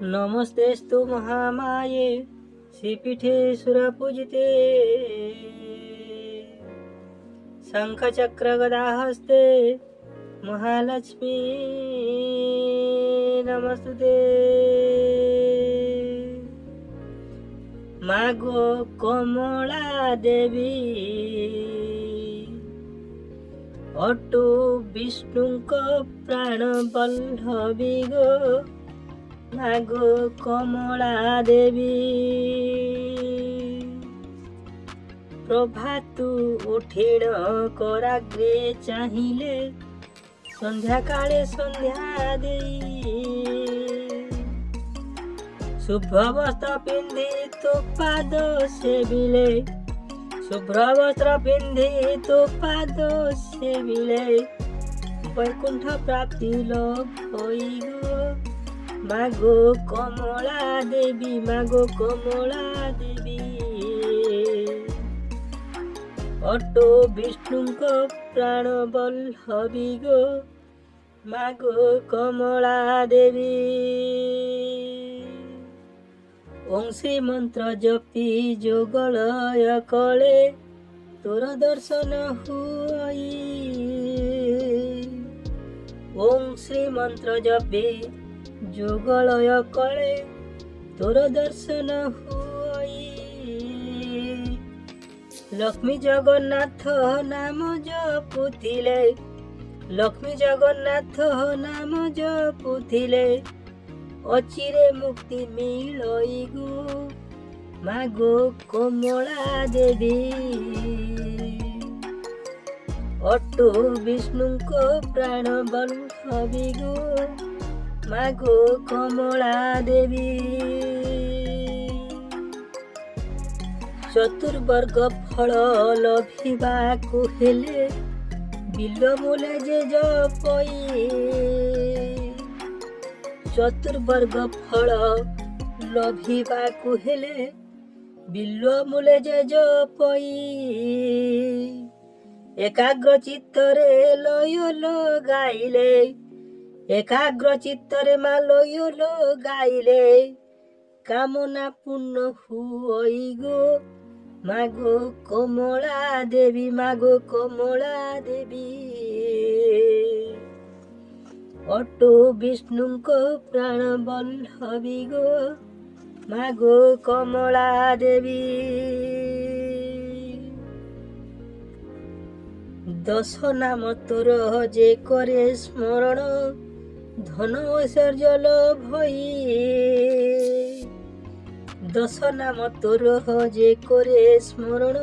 नमस्तेस्तु महामाये श्रीपीठे सुरपूजिते शंखचक्रगदाहस्ते महालक्ष्मी नमस्तुते। मागो कमला देवी अटु विष्णुक प्राण बल्लभी गो मागो कमला देवी। प्रभातु उठिण कराग्रे चाहिए संध्या काले संध्या देई शुभ्र वस्त्र पिंधि तो पाद सेविले शुभ्र वस्त्र पिंधि तो पाद सेविले वैकुंठ प्राप्ति लाभ होई गो मागो कमला देवी मागो कमला देवी। अटो विष्णुक प्राण बल्लभी गो मागो कमला देवी। ओं श्री मंत्र जपी जोगलय कले तोर दर्शन हुई। ओं श्री मंत्र जपी जोगलय कले तोर दर्शन हुई। लक्ष्मी जगन्नाथ नाम जपुथिले लक्ष्मी जगन्नाथ नाम जपुथिले अचिरे मुक्ति मिलई गो मागो कमला देवी। अटो विष्णुक प्राण बल्लभी गो मागो कमला देवी। चतुर्वर्ग फल लभिबाकु हेले बिल मूले जे जपई चतुर्वर्ग फल लभिबाकु हेले बिल मूले जे जपई एकाग्र चित्तरे लय लगाइले एकाग्र चित्तरे मा लय लगाइले कामना पूर्ण हुई गो मागो कमला देवी मागो कमला देवी। अटो विष्णुक प्राण बल्लभी गो मागो कमला देवी। दश नाम तोर जे करे स्मरण धन ऐश्वर्य लभई दश नाम तोर जे करे स्मरण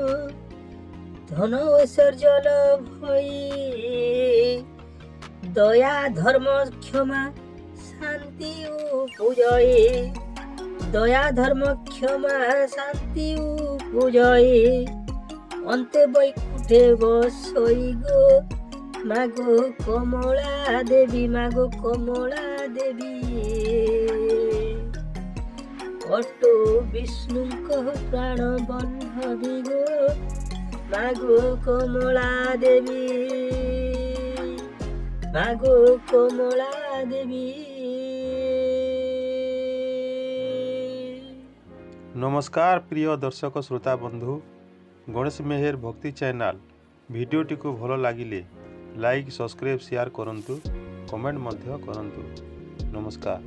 धन ऐश्वर्य लभई। दया धर्म क्षमा शांति पूजय दया धर्म क्षमा शांति पूजय अंते वैकुंठे बसई गो मागो कमला देवी मागो कमला देवी। अटो विष्णुक प्राण बल्लभी गो मागो कमला देवी मागो कमला देवी। नमस्कार प्रिय दर्शक श्रोता बंधु गणेश मेहर भक्ति चैनल भिडियोटी को भल लगिले लाइक सब्सक्राइब शेयर करंतु कमेंट मध्य करंतु। नमस्कार।